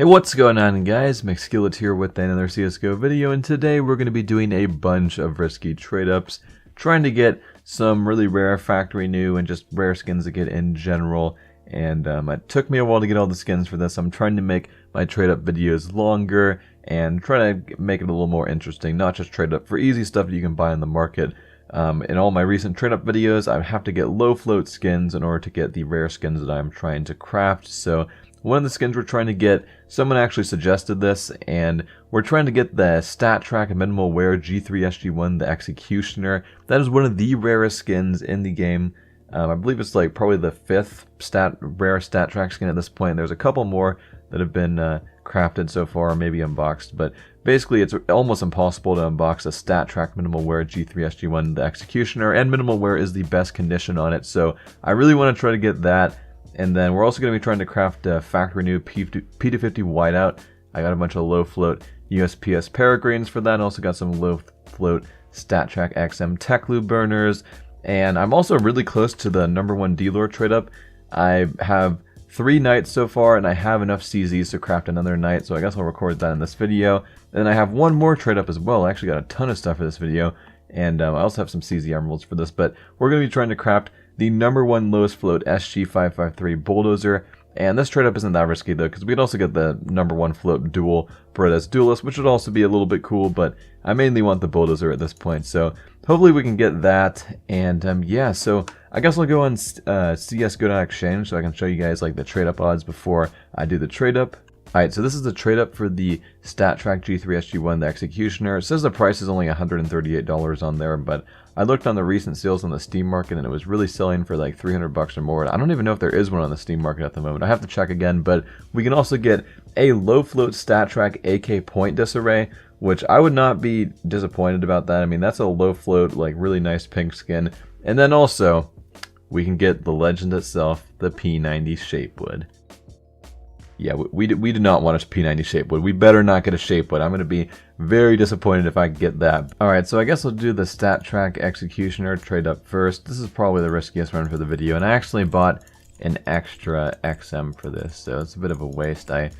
Hey, what's going on, guys? Mcskillet here with another CSGO video, and today we're going to be doing a bunch of risky trade-ups, trying to get some really rare factory new and just rare skins to get in general. And it took me a while to get all the skins for this. I'm trying to make my trade-up videos longer and try to make it a little more interesting, not just trade up for easy stuff that you can buy on the market. In all my recent trade-up videos, I have to get low float skins in order to get the rare skins that I'm trying to craft. So one of the skins we're trying to get, someone actually suggested this, and we're trying to get the Stat Track and Minimal Wear G3SG1, the Executioner. That is one of the rarest skins in the game. I believe it's like probably the 5th rare Stat Track skin at this point. There's a couple more that have been crafted so far, maybe unboxed, but basically it's almost impossible to unbox a Stat Track Minimal Wear G3SG1, the Executioner, and Minimal Wear is the best condition on it, so I really want to try to get that. And then we're also going to be trying to craft a factory new P250 Whiteout. I got a bunch of low float USPS Peregrines for that, and also got some low float Stat Track XM Tech Lube burners. And I'm also really close to the #1 D-Lore trade up. I have 3 nights so far, and I have enough CZs to craft another night, so I guess I'll record that in this video. And then I have one more trade up as well. I actually got a ton of stuff for this video, and I also have some CZ emeralds for this, but we're going to be trying to craft the #1 lowest float SG553 Bulldozer. And this trade up isn't that risky though, because we'd also get the #1 float dual Rarest Duelist, which would also be a little bit cool, but I mainly want the Bulldozer at this point, so hopefully we can get that. And yeah, so I guess I'll go on csgo.exchange so I can show you guys like the trade up odds before I do the trade up. Alright, so this is the trade up for the Stat Track G3SG1, the Executioner. It says the price is only $138 on there, but I looked on the recent sales on the Steam market and it was really selling for like $300 or more. I don't even know if there is one on the Steam market at the moment. I have to check again, but we can also get a low float Stat Track AK Point Disarray, which I would not be disappointed about that. I mean, that's a low float, like really nice pink skin. And then also, we can get the legend itself, the P90 Shapewood. Yeah, we do not want a P90 Shapewood. We better not get a Shapewood. I'm going to be very disappointed if I get that. Alright, so I guess I'll do the Stat Track Executioner trade up first. This is probably the riskiest run for the video, and I actually bought an extra XM for this, so it's a bit of a waste. I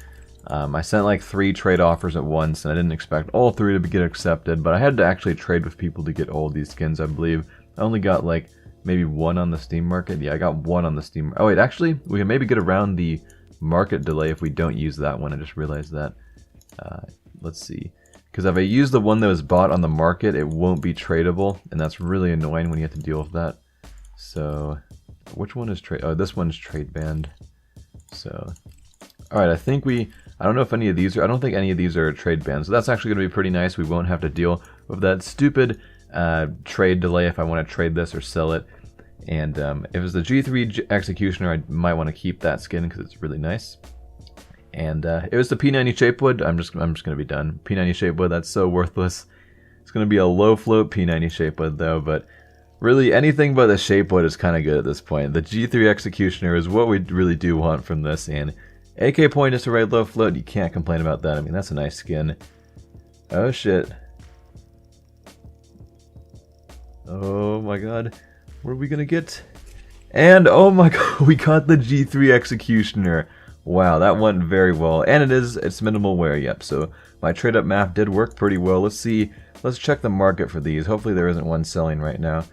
sent like 3 trade offers at once, and I didn't expect all 3 to get accepted, but I had to actually trade with people to get all these skins, I believe. I only got like maybe 1 on the Steam market. Yeah, I got 1 on the Steam. Oh wait, actually, we can maybe get around the market delay if we don't use that one. I just realized that. Let's see, because if I use the one that was bought on the market, it won't be tradable, and that's really annoying when you have to deal with that. So which one is trade? Oh, this one's trade banned. So alright, I don't know if any of these are, I don't think any of these are trade banned, so that's actually going to be pretty nice. We won't have to deal with that stupid trade delay if I want to trade this or sell it. And if it's the G3 Executioner, I might want to keep that skin because it's really nice. And if it's the P90 Shapewood, I'm just going to be done. P90 Shapewood, that's so worthless. It's going to be a low float P90 Shapewood though, but really anything but the Shapewood is kind of good at this point. The G3 Executioner is what we really do want from this, and AK Point is a right low float. You can't complain about that. I mean, that's a nice skin. Oh shit. Oh my god. What are we gonna get? And oh my god, we got the G3 Executioner. Wow, that went very well. And it's minimal wear, yep. So my trade up map did work pretty well. Let's see, let's check the market for these. Hopefully there isn't one selling right now.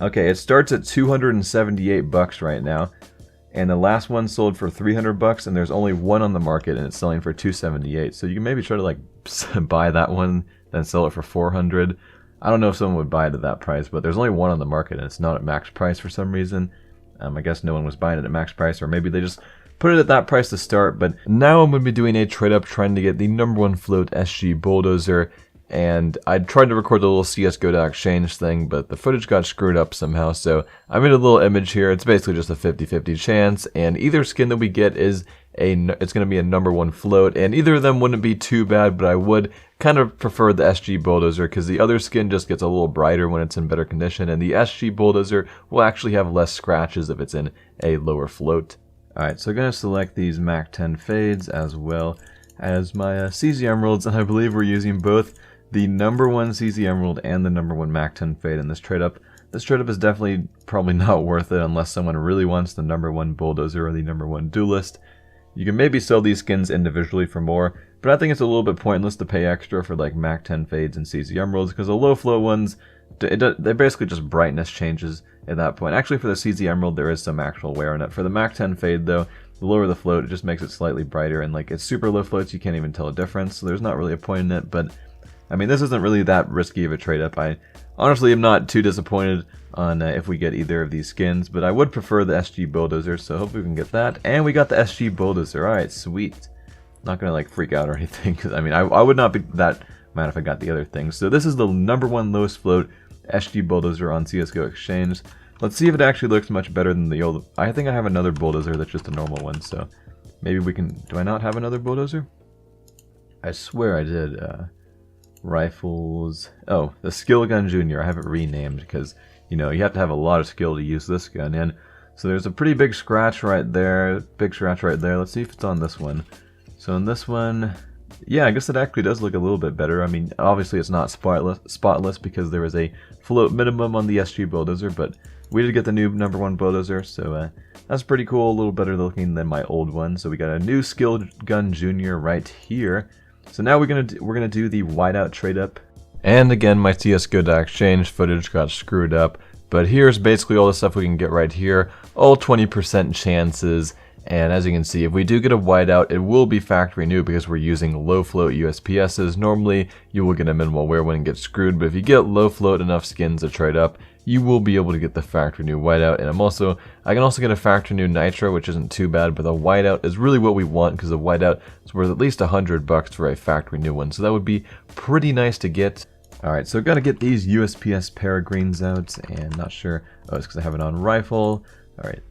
Okay, it starts at $278 right now. And the last one sold for $300, and there's only one on the market, and it's selling for $278. So you can maybe try to like buy that one, then sell it for $400. I don't know if someone would buy it at that price, but there's only one on the market, and it's not at max price for some reason. I guess no one was buying it at max price, or maybe they just put it at that price to start. But now I'm going to be doing a trade up trying to get the #1 float SG Bulldozer. And I tried to record the little csgo.exchange thing, but the footage got screwed up somehow, so I made a little image here. It's basically just a 50-50 chance, and either skin that we get is it's going to be a #1 float, and either of them wouldn't be too bad, but I would kind of prefer the SG Bulldozer, because the other skin just gets a little brighter when it's in better condition, and the SG Bulldozer will actually have less scratches if it's in a lower float. Alright, so I'm going to select these Mac 10 Fades as well as my CZ Emeralds, and I believe we're using both the #1 CZ Emerald and the #1 Mac 10 Fade in this trade up. This trade up is definitely probably not worth it unless someone really wants the #1 Bulldozer or the #1 Duelist. You can maybe sell these skins individually for more, but I think it's a little bit pointless to pay extra for like Mac 10 fades and CZ Emeralds, because the low float ones, they're basically just brightness changes at that point. Actually, for the CZ Emerald, there is some actual wear on it. For the Mac 10 fade, though, the lower the float, it just makes it slightly brighter, and like it's super low floats, you can't even tell a difference, so there's not really a point in it. But I mean, this isn't really that risky of a trade-up. I honestly am not too disappointed on if we get either of these skins, but I would prefer the SG Bulldozer, so hopefully we can get that. And we got the SG Bulldozer. Alright, sweet. Not gonna like freak out or anything, because I mean, I would not be that mad if I got the other things. So this is the #1 lowest float SG Bulldozer on CSGO Exchange. Let's see if it actually looks much better than the old. I think I have another Bulldozer that's just a normal one, so maybe we can. Do I not have another Bulldozer? I swear I did. Rifles. Oh, the Skill Gun Junior. I have it renamed because, you know, you have to have a lot of skill to use this gun in. So there's a pretty big scratch right there. Big scratch right there. Let's see if it's on this one. So on this one, yeah, I guess it actually does look a little bit better. I mean, obviously it's not spotless because there was a float minimum on the SG Bulldozer, but we did get the new #1 Bulldozer, so that's pretty cool. A little better looking than my old one. So we got a new Skill Gun Junior right here. So now we're gonna do the Whiteout trade up. And again, my CSGO Exchange footage got screwed up, but here's basically all the stuff we can get right here. All 20% chances. And as you can see, if we do get a Whiteout, it will be factory new because we're using low float USPSs. Normally, you will get a minimal wear one and get screwed, but if you get low float enough skins to trade up, you will be able to get the factory new Whiteout. And I can also get a factory new Nitro, which isn't too bad, but the Whiteout is really what we want because the Whiteout is worth at least $100 for a factory new one. So that would be pretty nice to get. Alright, so gotta get these USPS Peregrines out, and not sure. Oh, it's because I have it on rifle. Alright.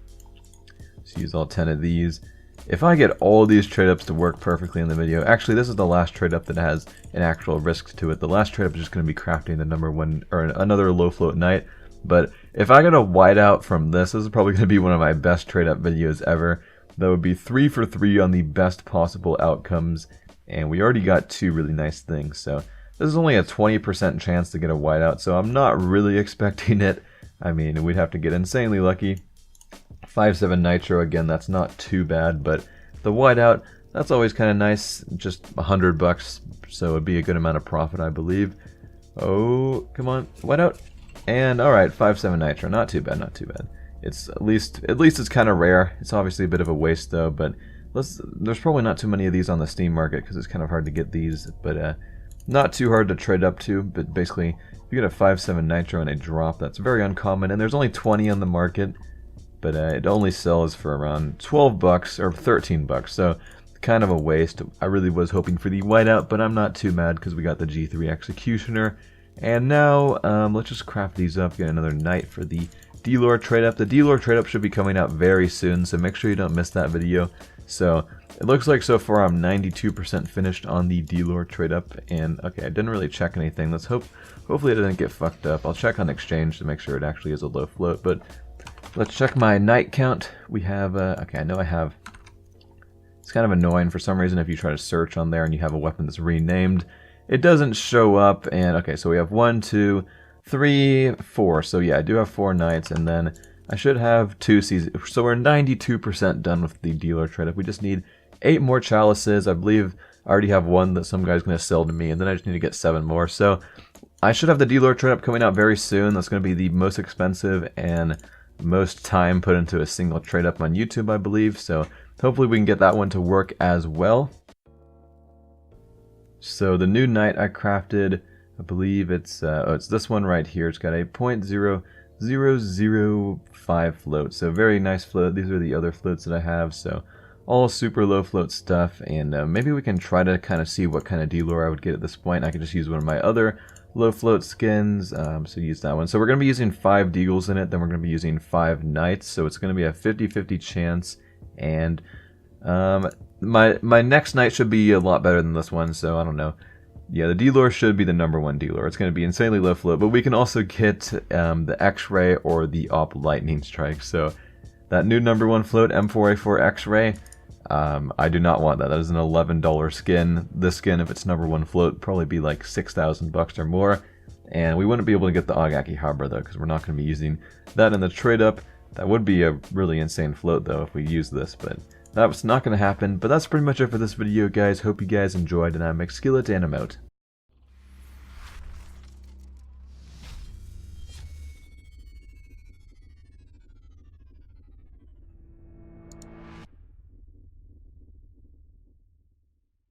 Let's use all 10 of these. If I get all these trade-ups to work perfectly in the video, actually this is the last trade-up that has an actual risk to it. The last trade-up is just going to be crafting the #1 or another low float night. But if I get a Whiteout from this is probably going to be one of my best trade-up videos ever. That would be 3 for 3 on the best possible outcomes, and we already got 2 really nice things. So this is only a 20% chance to get a Whiteout, so I'm not really expecting it. I mean, we'd have to get insanely lucky. 5.7 Nitro, again, that's not too bad, but the Whiteout, that's always kind of nice, just $100, so it'd be a good amount of profit, I believe. Oh, come on, Whiteout, and alright, 5.7 Nitro, not too bad, not too bad. It's at least it's kind of rare. It's obviously a bit of a waste though, but there's probably not too many of these on the Steam market because it's kind of hard to get these, but not too hard to trade up to. But basically, if you get a 5.7 Nitro and a drop, that's very uncommon, and there's only 20 on the market. But it only sells for around $12 or $13, so kind of a waste. I really was hoping for the Whiteout, but I'm not too mad because we got the G3 Executioner. And now, let's just craft these up, get another night for the D-Lore trade-up. The D-Lore trade-up should be coming out very soon, so make sure you don't miss that video. So, it looks like so far I'm 92% finished on the D-Lore trade-up, and okay, I didn't really check anything. Let's hopefully it didn't get fucked up. I'll check on Exchange to make sure it actually is a low float, but let's check my night count. We have, okay, I know I have, it's kind of annoying for some reason if you try to search on there and you have a weapon that's renamed, it doesn't show up. And okay, so we have 1, 2, 3, 4. So yeah, I do have 4 nights, and then I should have 2 seasons. So we're 92% done with the dealer trade-up. We just need 8 more chalices. I believe I already have 1 that some guy's going to sell to me, and then I just need to get 7 more. So I should have the dealer trade-up coming out very soon. That's going to be the most expensive and most time put into a single trade-up on YouTube, I believe. So hopefully we can get that one to work as well. So the new knight I crafted, I believe it's this one right here. It's got a 0.0005 float, so very nice float. These are the other floats that I have, so all super low float stuff. And maybe we can try to kind of see what kind of D-Lore I would get at this point. I could just use one of my other low float skins, so use that one. So we're going to be using 5 Deagles in it, then we're going to be using 5 Knights, so it's going to be a 50-50 chance. And my next night should be a lot better than this one, so I don't know. Yeah, the D-Lore should be the #1 D-Lore. It's going to be insanely low float, but we can also get the X-Ray or the Op Lightning Strike. So that new #1 float, M4A4 X-Ray, I do not want that. That is an $11 skin. This skin, if it's #1 float, probably be like $6,000 or more. And we wouldn't be able to get the Agaki Harbor though, because we're not going to be using that in the trade-up. That would be a really insane float though if we use this, but That's not going to happen, but that's pretty much it for this video, guys. Hope you guys enjoyed, and I'm Mcskillet, and I'm out.